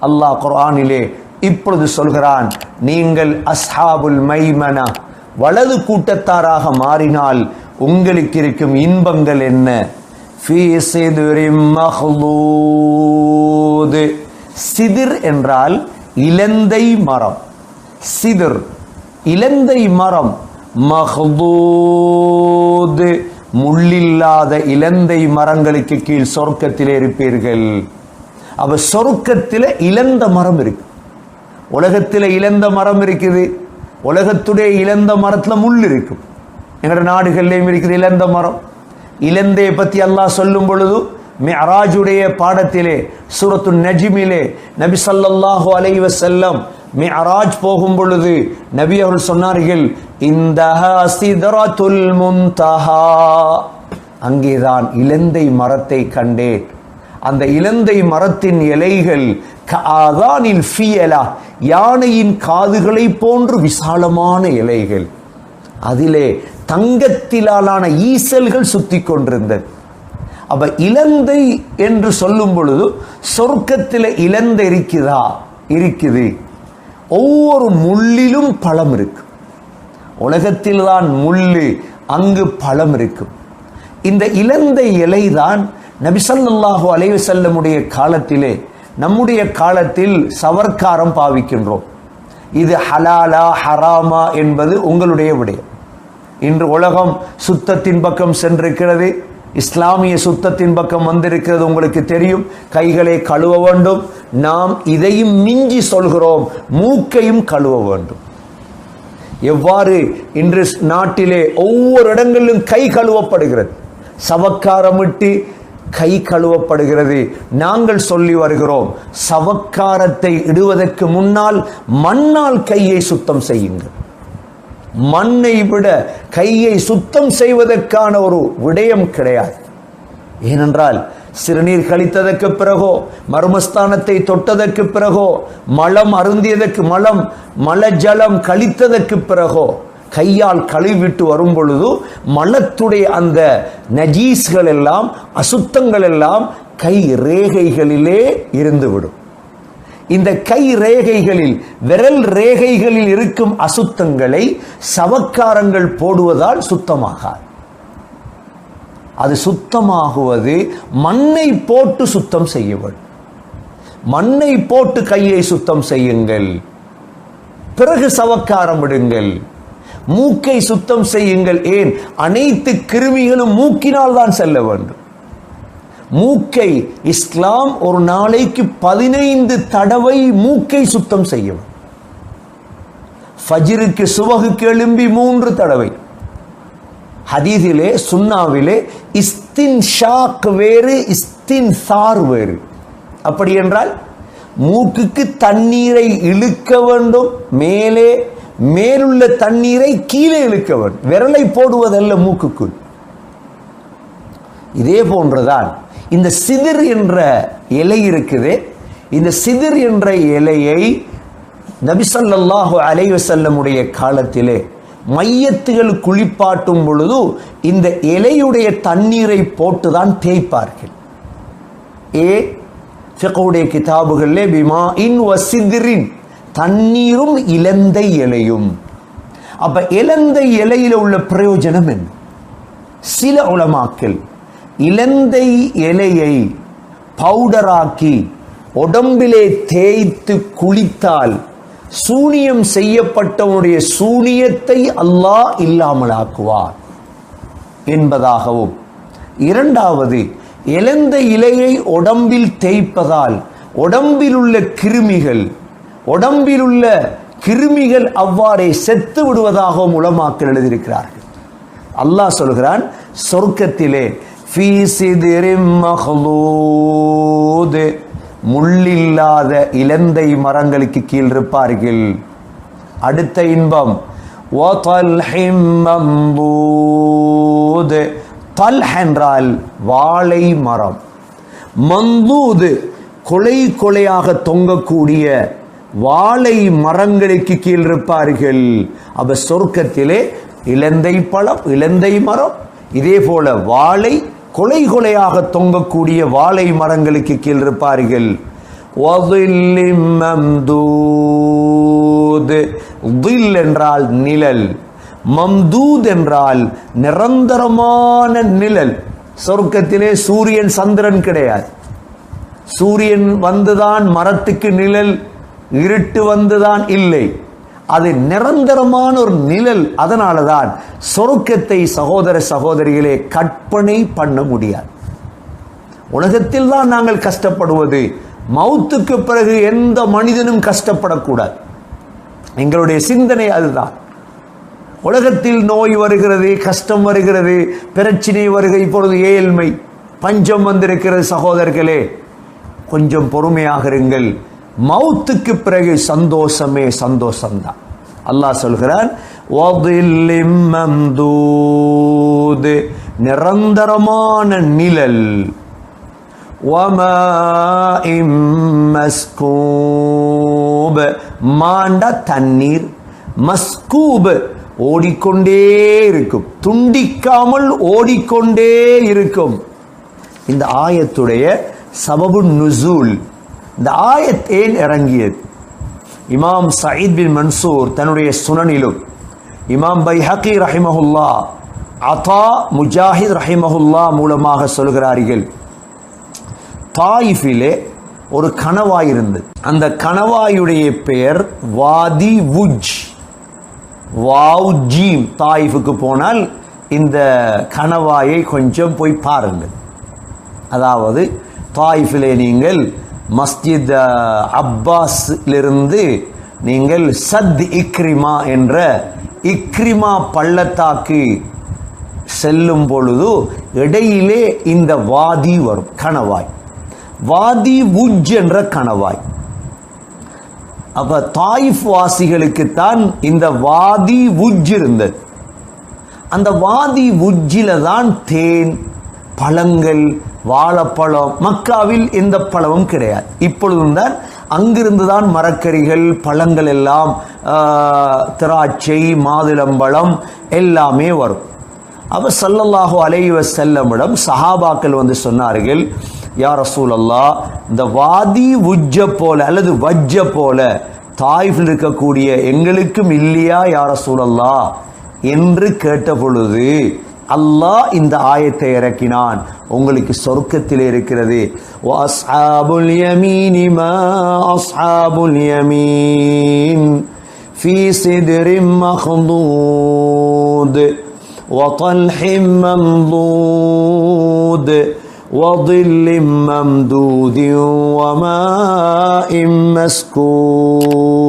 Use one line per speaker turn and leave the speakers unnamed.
அல்லாஹ் குர்ஆனிலே இப்பொழுது சொல்கிறான், நீங்கள் அஸ்ஹாபுல் மைமனா வலது கூட்டத்தாராக மாறினால் உங்களுக்கு இருக்கும் இன்பங்கள் என்ன? ஃபீ சிதுரின் மஹ்லூத். சிதிர் என்றால் இலந்தை மரம். சிதிர் இலந்தை மரம். மஹ்லூத் முள்ளில்லாத இலந்தை மரங்களுக்கு கீழ் சொர்க்கத்திலே இருப்பீர்கள். அப்ப சொர்க்கத்திலே இலந்த மரம் இருக்கு. உலகத்திலே இலந்த மரம் இருக்குது. உலகத்துடைய இலந்த மரத்துல முள் இருக்கும். எங்கட நாடுகள்லையும் இருக்குது இலந்த மரம். இலந்தையை பத்தி அல்லாஹ் சொல்லும் பொழுது மிஅராஜுடைய பாடத்திலே சூரத்து நஜ்மிலே நபி ஸல்லல்லாஹு அலைஹி வஸல்லம் மிஅராஜ் போகும் பொழுது நபி அவர்கள் சொன்னார்கள், இந்தஹா சிதரத்துல் முன்தஹா, அங்கேதான் இலந்தை மரத்தை கண்டேன். அந்த இலந்தை மரத்தின் இலைகள் கஆதானில் ஃபியலா, யானையின் காதுகளை போன்று விசாலமான இலைகள். அதிலே தங்கத்திலான ஈசல்கள் சுத்தி கொண்டிருந்தது. அப்ப இலந்தை என்று சொல்லும் பொழுது சொர்க்கத்தில் இலந்தை இருக்குதா? இருக்குது. ஒவ்வொரு முள்ளிலும் பழம் இருக்கு. உலகத்தில் தான் முள்ளு, அங்கு பழம் இருக்கும். இந்த இலந்தை இலைதான் நபி ஸல்லல்லாஹு அலைஹி வஸல்லமுடைய காலத்திலே, நம்முடைய காலத்தில் சவர்க்காரம் பாவிக்கின்றோம். இது ஹலாலா ஹராமா என்பது உங்களுடைய விடயம். இன்று உலகம் சுத்தத்தின் பக்கம் சென்றிருக்கிறது. இஸ்லாமிய சுத்தத்தின் பக்கம் வந்திருக்கிறது. உங்களுக்கு தெரியும், கைகளை கழுவ வேண்டும். நாம் இதையும் மிஞ்சி சொல்கிறோம், மூக்கையும் கழுவ வேண்டும். எவ்வாறு இன்று நாட்டிலே ஒவ்வொரு இடங்களிலும் கை கழுவப்படுகிறது, சவக்காரமிட்டு கை கழுவப்படுகிறது. நாங்கள் சொல்லி வருகிறோம், சவக்காரத்தை இடுவதற்கு முன்னால் மண்ணால் கையை சுத்தம் செய்யுங்கள். மண்ணை விட கையை சுத்தம் செய்வதற்கான ஒரு விடயம் கிடையாது. ஏனென்றால் சிறுநீர் கழித்ததற்கு பிறகோ, மர்மஸ்தானத்தை தொட்டதற்கு பிறகோ, மலம் அருந்தியதற்கு மலஜலம் கழித்ததற்கு பிறகோ கையால் கழுவிட்டு வரும் பொழுது மலத்துடைய அந்த நஜீஸ்கள் எல்லாம், அசுத்தங்கள் எல்லாம் கை ரேகைகளிலே இருந்துவிடும். இந்த கை ரேகைகளில், விரல் ரேகைகளில் இருக்கும் அசுத்தங்களை சவக்காரங்கள் போடுவதால் சுத்தமாகாது. அது சுத்தமாகுவது மண்ணை போட்டு சுத்தம் செய்ய வேண்டும். மண்ணை போட்டு கையை சுத்தம் செய்யுங்கள், பிறகு சவக்காரம் விடுங்கள். மூக்கை சுத்தம் செய்யுங்கள். ஏன்? அனைத்து கிருமிகளும் மூக்கினால் தான் செல்ல வேண்டும். மூக்கை இஸ்லாம் ஒரு நாளைக்கு 15 தடவை மூக்கை சுத்தம் செய்யும். ஃபஜ்ருக்கு சுபஹுக்கு எழும்பி 3 தடவை. ஹதீஸிலே சுன்னாவிலே இஸ்தின்ஷாக் வேறு, இஸ்தின்சார் வேறு. அப்படி என்றால் மூக்குக்கு தண்ணீரை இழுக்க வேண்டும், மேலுள்ள தண்ணீரை கீழே இழுக்க வேண்டும். விரலை போடுவதல்ல மூக்குக்குள். இதே போன்றுதான் இந்த சிதிர் என்ற இலை இருக்குது. இந்த சிதிர் என்ற இலையை நபி ஸல்லல்லாஹு அலைஹி வஸல்லமுடைய காலத்திலே மையத்துகள் குளிப்பாட்டும் பொழுது இந்த இலையுடைய தண்ணீரை போட்டுதான் தேய்ப்பார்கள். ஃபிக்ஹுடைய கிதாபுகளிலே பிமாஇன் வ சித்ரின், தண்ணீரும் இலந்தை இலையும். அப்ப இலந்தை இலையில உள்ள பிரயோஜனம் என்ன? சில உலமாக்கள் இலந்தை இலையை பவுடராக்கி உடம்பிலே தேய்த்து குளித்தால் சூனியம் செய்யப்பட்டவனுடைய சூனியத்தை அல்லாஹ் இல்லாமலாக்குவார் என்பதாகவும், இரண்டாவது இலந்தை இலையை உடம்பில் தேய்ப்பதால் உடம்பில் உள்ள கிருமிகள் அவ்வாறே செத்து விடுவதாகவும் உலமாக்கள் எழுதியிருக்கிறார்கள். அல்லாஹ் சொல்கிறான், சொர்க்கத்திலே ஃபீ சித்ரின் மஹ்லூத், முள்ளில்லாத இலந்தை மரங்களுக்கு கீழ் இருப்பார்கள். அடுத்த இன்பம் வதல்ஹிம் மம்தூத். தல்ஹ் என்றால் வாழை மரம், மந்தூத் கொலை கொலையாக தொங்கக்கூடிய வாழை மரங்களுக்கு கீழ் இருப்பார்கள். அப்ப சொர்க்கத்திலே இலந்தை பழம், இலந்தை மரம், இதே போல வாழை, கொலை கொலையாக தொங்கக்கூடிய வாழை மரங்களுக்கு கீழ் இருப்பார்கள். வதில்லிம் மம்தூத். தில் என்றால் நிழல், மம்தூத் என்றால் நிரந்தரமான நிழல். சொர்க்கத்திலே சூரியன் சந்திரன் கிடையாது. சூரியன் வந்துதான் மரத்துக்கு நிழல், இருட்டு வந்துதான் இல்லை. அது நிரந்தரமான ஒரு நிழல். அதனாலதான் சொர்க்கத்தை சகோதர சகோதரிகளே கற்பனை பண்ண முடியாது. உலகத்தில் தான் நாங்கள் கஷ்டப்படுவது, மௌத்துக்கு பிறகு எந்த மனிதனும் கஷ்டப்படக்கூடாது. எங்களுடைய சிந்தனை அதுதான். உலகத்தில் நோய் வருகிறது, கஷ்டம் வருகிறது, பிரச்சனை வருகிறது, இப்பொழுது ஏழ்மை பஞ்சம் வந்திருக்கிறது. சகோதரர்களே, கொஞ்சம் பொறுமையாக இருங்கள். மௌத்துக்கு பிறகு சந்தோஷமே சந்தோஷம்தான். அல்லாஹ் சொல்கிறான், வதில்லிம் மம்தூத், நிரந்தரமான நிழல், வமாஇம் மஸ்கூப், மாண்டா தண்ணீர், மஸ்கூப் ஓடிக்கொண்டே இருக்கும், துண்டிக்காமல் ஓடிக்கொண்டே இருக்கும். இந்த ஆயத்துடைய சபபு நுசூல், இந்த ஆயத் ஏன் இறங்கியது? இமாம் சயீத் பின் மன்சூர் தன்னுடைய சுனனிலும், இமாம் பைஹகி ரஹிமஹுல்லா, அதா முஜாஹித் ரஹிமஹுல்லா மூலமாக சொல்கிறார்கள், தாயிஃபிலே ஒரு கணவாய் இருந்தது. அந்த கணவாயுடைய பெயர் வாதி வுஜ். வாவ் ஜீம். தாயிஃபுக்கு போனால் இந்த கணவாயை கொஞ்சம் போய் பாருங்கள். அதாவது தாயிஃபிலே நீங்கள் மஸ்ஜித் அப்பாஸிலிருந்து நீங்கள் சத் இக்ரிமா என்ற இக்ரிமா பள்ளத்தாக்கு செல்லும் பொழுது இடையிலே இந்த வாதி வரும், கணவாய், வாதி வுஜ் என்ற கணவாய். அப்ப தாயிஃப் வாசிகளுக்குத்தான் இந்த வாதி வுஜ் இருந்தது. அந்த வாதி வுஜ்ஜில தான் தேன், பழங்கள், வாழைப்பழம். மக்காவில் எந்த பழமும் கிடையாது. இப்பொழுதும் தான் அங்கிருந்து தான் மரக்கறிகள், பழங்கள் எல்லாம், திராட்சை, மாதுளம்பழம் எல்லாமே வரும். அப்ப ஸல்லல்லாஹு அலைஹி வஸல்லமிடம் சஹாபாக்கள் வந்து சொன்னார்கள், யா ரசூலல்லாஹ், இந்த வாதி வுஜ்ஜ போல அல்லது வஜ்ஜ போல தாயிஃபில் இருக்கக்கூடிய எங்களுக்கும் இல்லையா யா ரசூலல்லாஹ் என்று கேட்ட பொழுது அல்லாஹ் இந்த ஆயத்தை இறக்கினான். உங்களுக்கு சொர்க்கத்தில் இருக்கிறது. வஅஸ்ஹாபுல் யமீனி மா அஸ்ஹாபுல் யமீன் ஃபீ சித்ரின் மக்தூத் வதல்ஹின் மம்தூத் வظில்லின் மம்தூத் வமாஇன் மஸ்கூப்.